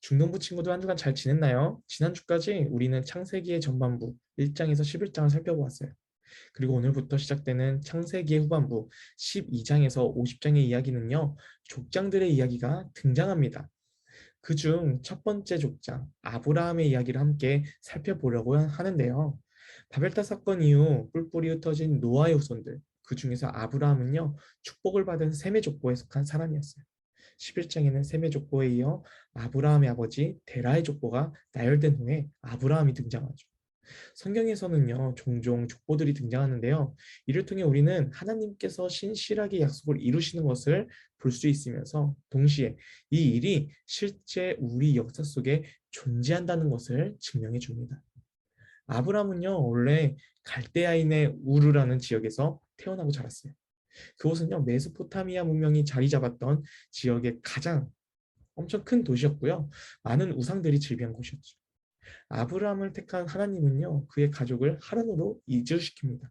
중등부 친구들 한 주간 잘 지냈나요? 지난주까지 우리는 창세기의 전반부 1장에서 11장을 살펴보았어요. 그리고 오늘부터 시작되는 창세기의 후반부 12장에서 50장의 이야기는요, 족장들의 이야기가 등장합니다. 그중 첫 번째 족장, 아브라함의 이야기를 함께 살펴보려고 하는데요. 바벨탑 사건 이후 뿔뿔이 흩어진 노아의 후손들, 그 중에서 아브라함은요, 축복을 받은 셈의 족보에 속한 사람이었어요. 11장에는 셈의 족보에 이어 아브라함의 아버지 데라의 족보가 나열된 후에 아브라함이 등장하죠. 성경에서는요, 종종 족보들이 등장하는데요. 이를 통해 우리는 하나님께서 신실하게 약속을 이루시는 것을 볼 수 있으면서 동시에 이 일이 실제 우리 역사 속에 존재한다는 것을 증명해 줍니다. 아브라함은요, 원래 갈대아인의 우르라는 지역에서 태어나고 자랐어요. 그곳은요, 메소포타미아 문명이 자리 잡았던 지역의 가장 엄청 큰 도시였고요. 많은 우상들이 즐비한 곳이었죠. 아브라함을 택한 하나님은요, 그의 가족을 하란으로 이주시킵니다.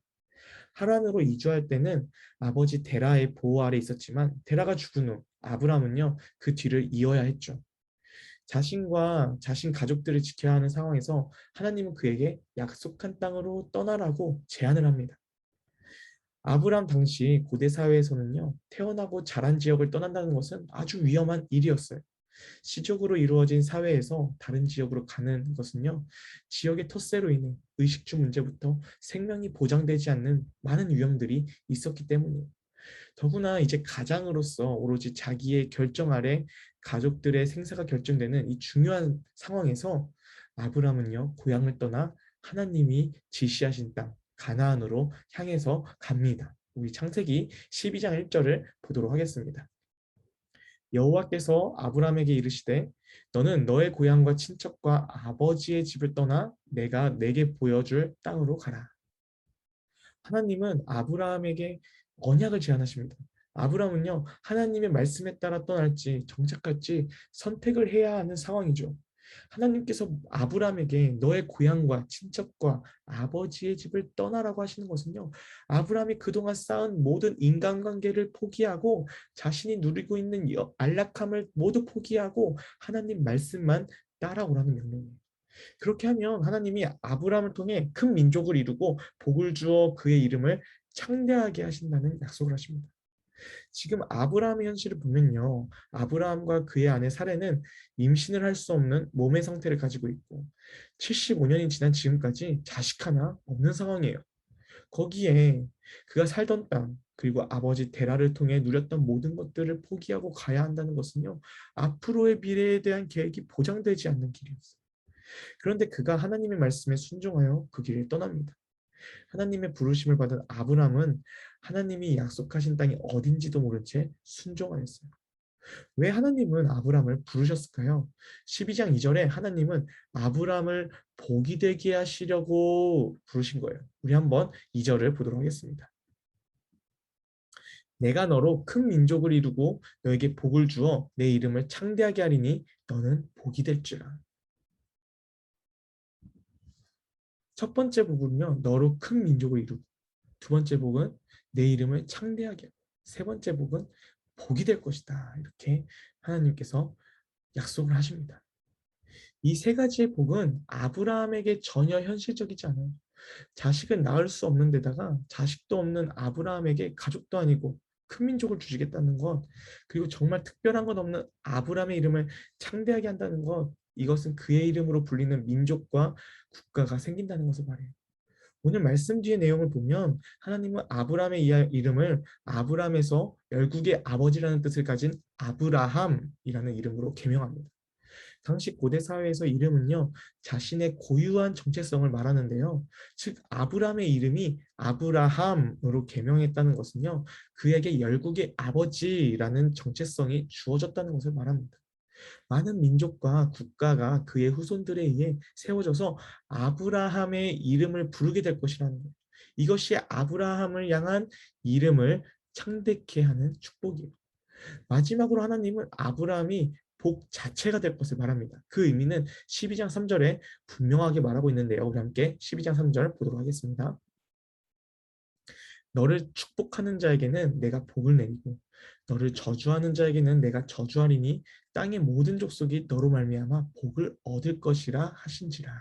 하란으로 이주할 때는 아버지 데라의 보호 아래 있었지만 데라가 죽은 후 아브라함은요, 그 뒤를 이어야 했죠. 자신과 자신 가족들을 지켜야 하는 상황에서 하나님은 그에게 약속한 땅으로 떠나라고 제안을 합니다. 아브라함 당시 고대 사회에서는요, 태어나고 자란 지역을 떠난다는 것은 아주 위험한 일이었어요. 시적으로 이루어진 사회에서 다른 지역으로 가는 것은요, 지역의 텃세로 인해 의식주 문제부터 생명이 보장되지 않는 많은 위험들이 있었기 때문이에요. 더구나 이제 가장으로서 오로지 자기의 결정 아래 가족들의 생사가 결정되는 이 중요한 상황에서 아브라함은요, 고향을 떠나 하나님이 지시하신 땅 가나안으로 향해서 갑니다. 우리 창세기 12장 1절을 보도록 하겠습니다. 여호와께서 아브라함에게 이르시되 너는 너의 고향과 친척과 아버지의 집을 떠나 내가 내게 보여줄 땅으로 가라. 하나님은 아브라함에게 언약을 제안하십니다. 아브라함은요, 하나님의 말씀에 따라 떠날지 정착할지 선택을 해야 하는 상황이죠. 하나님께서 아브라함에게 너의 고향과 친척과 아버지의 집을 떠나라고 하시는 것은요, 아브라함이 그동안 쌓은 모든 인간관계를 포기하고 자신이 누리고 있는 안락함을 모두 포기하고 하나님 말씀만 따라오라는 명령이에요. 그렇게 하면 하나님이 아브라함을 통해 큰 민족을 이루고 복을 주어 그의 이름을 창대하게 하신다는 약속을 하십니다. 지금 아브라함의 현실을 보면요, 아브라함과 그의 아내 사레는 임신을 할 수 없는 몸의 상태를 가지고 있고 75년이 지난 지금까지 자식 하나 없는 상황이에요. 거기에 그가 살던 땅 그리고 아버지 데라를 통해 누렸던 모든 것들을 포기하고 가야 한다는 것은요, 앞으로의 미래에 대한 계획이 보장되지 않는 길이었어요. 그런데 그가 하나님의 말씀에 순종하여 그 길을 떠납니다. 하나님의 부르심을 받은 아브람은 하나님이 약속하신 땅이 어딘지도 모른 채 순종하였어요. 왜 하나님은 아브람을 부르셨을까요? 12장 2절에 하나님은 아브람을 복이 되게 하시려고 부르신 거예요. 우리 한번 2절을 보도록 하겠습니다. 내가 너로 큰 민족을 이루고 너에게 복을 주어 내 이름을 창대하게 하리니 너는 복이 될지라. 첫 번째 복은요, 너로 큰 민족을 이루고, 두 번째 복은 내 이름을 창대하게 하고, 세 번째 복은 복이 될 것이다. 이렇게 하나님께서 약속을 하십니다. 이 세 가지의 복은 아브라함에게 전혀 현실적이지 않아요. 자식은 낳을 수 없는 데다가 자식도 없는 아브라함에게 가족도 아니고 큰 민족을 주시겠다는 것, 그리고 정말 특별한 것 없는 아브라함의 이름을 창대하게 한다는 것, 이것은 그의 이름으로 불리는 민족과 국가가 생긴다는 것을 말해요. 오늘 말씀 뒤의 내용을 보면 하나님은 아브라함의 이름을 아브라함에서 열국의 아버지라는 뜻을 가진 아브라함이라는 이름으로 개명합니다. 당시 고대 사회에서 이름은요, 자신의 고유한 정체성을 말하는데요. 즉 아브라함의 이름이 아브라함으로 개명했다는 것은요, 그에게 열국의 아버지라는 정체성이 주어졌다는 것을 말합니다. 많은 민족과 국가가 그의 후손들에 의해 세워져서 아브라함의 이름을 부르게 될 것이라는 거예요. 이것이 아브라함을 향한 이름을 창대케 하는 축복이에요. 마지막으로 하나님은 아브라함이 복 자체가 될 것을 말합니다. 그 의미는 12장 3절에 분명하게 말하고 있는데요. 우리 함께 12장 3절 보도록 하겠습니다. 너를 축복하는 자에게는 내가 복을 내리고 너를 저주하는 자에게는 내가 저주하리니 땅의 모든 족속이 너로 말미암아 복을 얻을 것이라 하신지라.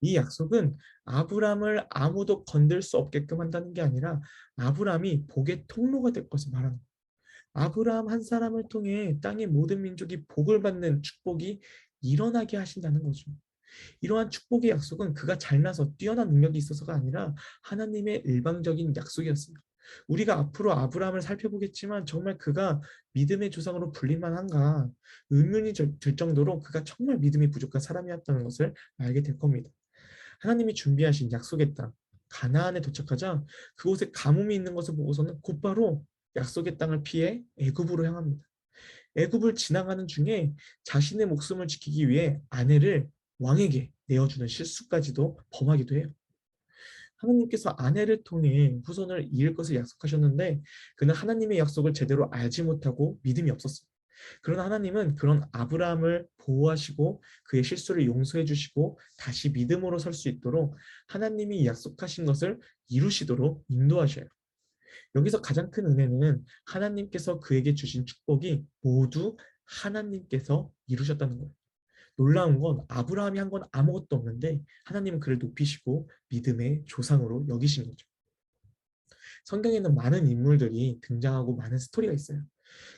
이 약속은 아브라함을 아무도 건들 수 없게끔 한다는 게 아니라 아브라함이 복의 통로가 될 것을 말하는 거예요. 아브라함 한 사람을 통해 땅의 모든 민족이 복을 받는 축복이 일어나게 하신다는 거죠. 이러한 축복의 약속은 그가 잘나서 뛰어난 능력이 있어서가 아니라 하나님의 일방적인 약속이었습니다. 우리가 앞으로 아브라함을 살펴보겠지만 정말 그가 믿음의 조상으로 불릴만 한가 의문이 들 정도로 그가 정말 믿음이 부족한 사람이었다는 것을 알게 될 겁니다. 하나님이 준비하신 약속의 땅 가나안에 도착하자 그곳에 가뭄이 있는 것을 보고서는 곧바로 약속의 땅을 피해 애굽으로 향합니다. 애굽을 지나가는 중에 자신의 목숨을 지키기 위해 아내를 왕에게 내어주는 실수까지도 범하기도 해요. 하나님께서 아내를 통해 후손을 이을 것을 약속하셨는데 그는 하나님의 약속을 제대로 알지 못하고 믿음이 없었어요. 그러나 하나님은 그런 아브라함을 보호하시고 그의 실수를 용서해 주시고 다시 믿음으로 설 수 있도록 하나님이 약속하신 것을 이루시도록 인도하셔요. 여기서 가장 큰 은혜는 하나님께서 그에게 주신 축복이 모두 하나님께서 이루셨다는 거예요. 놀라운 건 아브라함이 한 건 아무것도 없는데 하나님은 그를 높이시고 믿음의 조상으로 여기신 거죠. 성경에는 많은 인물들이 등장하고 많은 스토리가 있어요.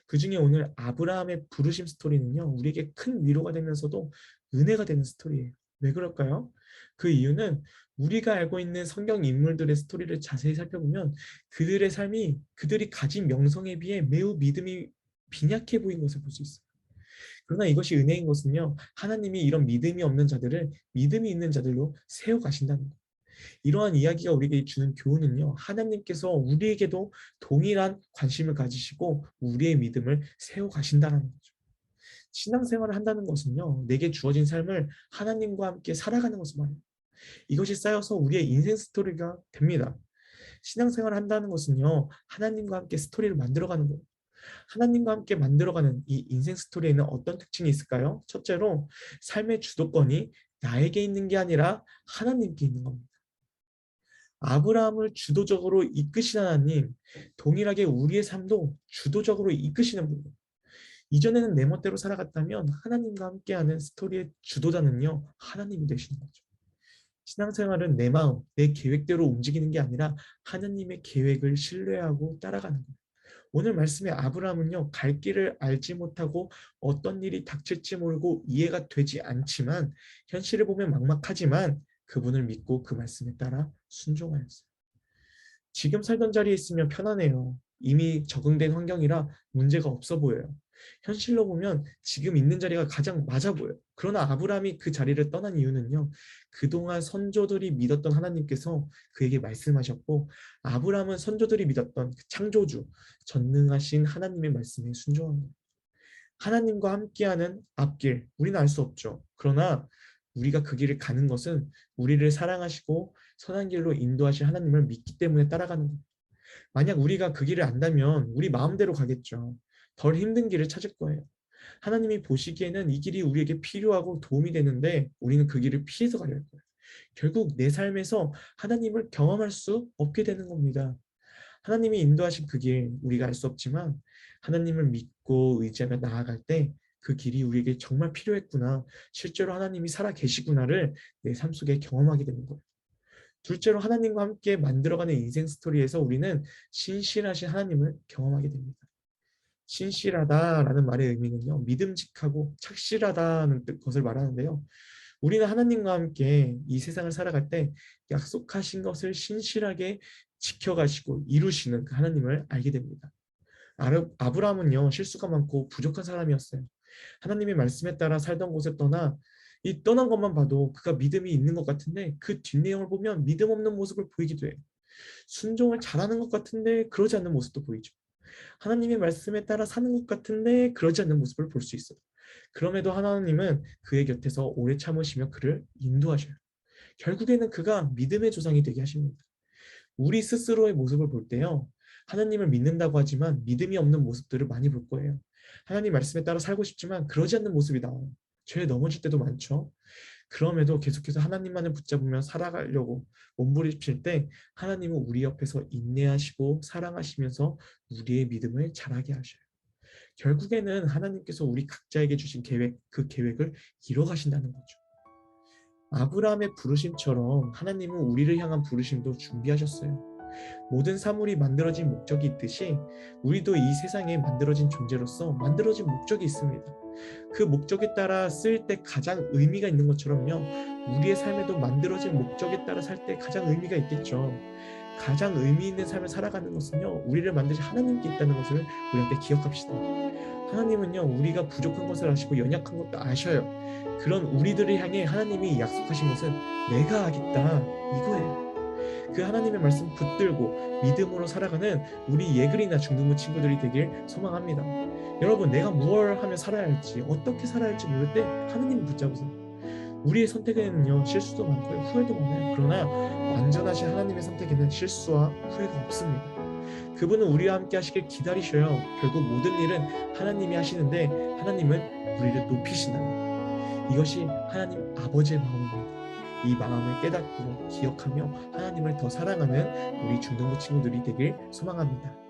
그 중에 오늘 아브라함의 부르심 스토리는요, 우리에게 큰 위로가 되면서도 은혜가 되는 스토리예요. 왜 그럴까요? 그 이유는 우리가 알고 있는 성경 인물들의 스토리를 자세히 살펴보면 그들의 삶이 그들이 가진 명성에 비해 매우 믿음이 빈약해 보인 것을 볼 수 있어요. 그러나 이것이 은혜인 것은요, 하나님이 이런 믿음이 없는 자들을 믿음이 있는 자들로 세워 가신다는 거예요. 이러한 이야기가 우리에게 주는 교훈은요, 하나님께서 우리에게도 동일한 관심을 가지시고 우리의 믿음을 세워 가신다는 거죠. 신앙생활을 한다는 것은요, 내게 주어진 삶을 하나님과 함께 살아가는 것을 말해요. 이것이 쌓여서 우리의 인생 스토리가 됩니다. 신앙생활을 한다는 것은요, 하나님과 함께 스토리를 만들어가는 거예요. 하나님과 함께 만들어가는 이 인생 스토리에는 어떤 특징이 있을까요? 첫째로 삶의 주도권이 나에게 있는 게 아니라 하나님께 있는 겁니다. 아브라함을 주도적으로 이끄신 하나님, 동일하게 우리의 삶도 주도적으로 이끄시는 분이에요. 이전에는 내 멋대로 살아갔다면 하나님과 함께하는 스토리의 주도자는요, 하나님이 되시는 거죠. 신앙생활은 내 마음, 내 계획대로 움직이는 게 아니라 하나님의 계획을 신뢰하고 따라가는 거예요. 오늘 말씀의 아브라함은요, 갈 길을 알지 못하고 어떤 일이 닥칠지 모르고 이해가 되지 않지만 현실을 보면 막막하지만 그분을 믿고 그 말씀에 따라 순종하였어요. 지금 살던 자리에 있으면 편안해요. 이미 적응된 환경이라 문제가 없어 보여요. 현실로 보면 지금 있는 자리가 가장 맞아 보여요. 그러나 아브라함이 그 자리를 떠난 이유는요. 그동안 선조들이 믿었던 하나님께서 그에게 말씀하셨고 아브라함은 선조들이 믿었던 그 창조주, 전능하신 하나님의 말씀에 순종한 거예요. 하나님과 함께하는 앞길, 우리는 알 수 없죠. 그러나 우리가 그 길을 가는 것은 우리를 사랑하시고 선한 길로 인도하실 하나님을 믿기 때문에 따라가는 거예요. 만약 우리가 그 길을 안다면 우리 마음대로 가겠죠. 덜 힘든 길을 찾을 거예요. 하나님이 보시기에는 이 길이 우리에게 필요하고 도움이 되는데 우리는 그 길을 피해서 가려 할 거예요. 결국 내 삶에서 하나님을 경험할 수 없게 되는 겁니다. 하나님이 인도하신 그 길 우리가 알 수 없지만 하나님을 믿고 의지하며 나아갈 때 그 길이 우리에게 정말 필요했구나. 실제로 하나님이 살아 계시구나를 내 삶 속에 경험하게 되는 거예요. 둘째로 하나님과 함께 만들어가는 인생 스토리에서 우리는 신실하신 하나님을 경험하게 됩니다. 신실하다라는 말의 의미는요, 믿음직하고 착실하다는 것을 말하는데요. 우리는 하나님과 함께 이 세상을 살아갈 때 약속하신 것을 신실하게 지켜가시고 이루시는 그 하나님을 알게 됩니다. 아브라함은요, 실수가 많고 부족한 사람이었어요. 하나님의 말씀에 따라 살던 곳에 떠나 이 떠난 것만 봐도 그가 믿음이 있는 것 같은데 그 뒷내용을 보면 믿음 없는 모습을 보이기도 해요. 순종을 잘하는 것 같은데 그러지 않는 모습도 보이죠. 하나님의 말씀에 따라 사는 것 같은데 그러지 않는 모습을 볼 수 있어요. 그럼에도 하나님은 그의 곁에서 오래 참으시며 그를 인도하셔요. 결국에는 그가 믿음의 조상이 되게 하십니다. 우리 스스로의 모습을 볼 때요. 하나님을 믿는다고 하지만 믿음이 없는 모습들을 많이 볼 거예요. 하나님 말씀에 따라 살고 싶지만 그러지 않는 모습이 나와요. 죄에 넘어질 때도 많죠. 그럼에도 계속해서 하나님만을 붙잡으며 살아가려고 몸부림칠 때 하나님은 우리 옆에서 인내하시고 사랑하시면서 우리의 믿음을 자라게 하셔요. 결국에는 하나님께서 우리 각자에게 주신 계획, 그 계획을 이뤄가신다는 거죠. 아브라함의 부르심처럼 하나님은 우리를 향한 부르심도 준비하셨어요. 모든 사물이 만들어진 목적이 있듯이 우리도 이 세상에 만들어진 존재로서 만들어진 목적이 있습니다. 그 목적에 따라 쓸 때 가장 의미가 있는 것처럼요. 우리의 삶에도 만들어진 목적에 따라 살 때 가장 의미가 있겠죠. 가장 의미 있는 삶을 살아가는 것은요. 우리를 만드신 하나님께 있다는 것을 우리 함께 기억합시다. 하나님은요. 우리가 부족한 것을 아시고 연약한 것도 아셔요. 그런 우리들을 향해 하나님이 약속하신 것은 내가 하겠다 이거예요. 그 하나님의 말씀 붙들고 믿음으로 살아가는 우리 예글이나 중등부 친구들이 되길 소망합니다. 여러분, 내가 무엇을 하며 살아야 할지, 어떻게 살아야 할지 모를 때 하나님을 붙잡으세요. 우리의 선택에는요, 실수도 많고 후회도 많아요. 그러나 완전하신 하나님의 선택에는 실수와 후회가 없습니다. 그분은 우리와 함께 하시길 기다리셔요. 결국 모든 일은 하나님이 하시는데 하나님은 우리를 높이신답니다. 이것이 하나님 아버지의 마음입니다. 이 마음을 깨닫고 기억하며 하나님을 더 사랑하는 우리 중등부 친구들이 되길 소망합니다.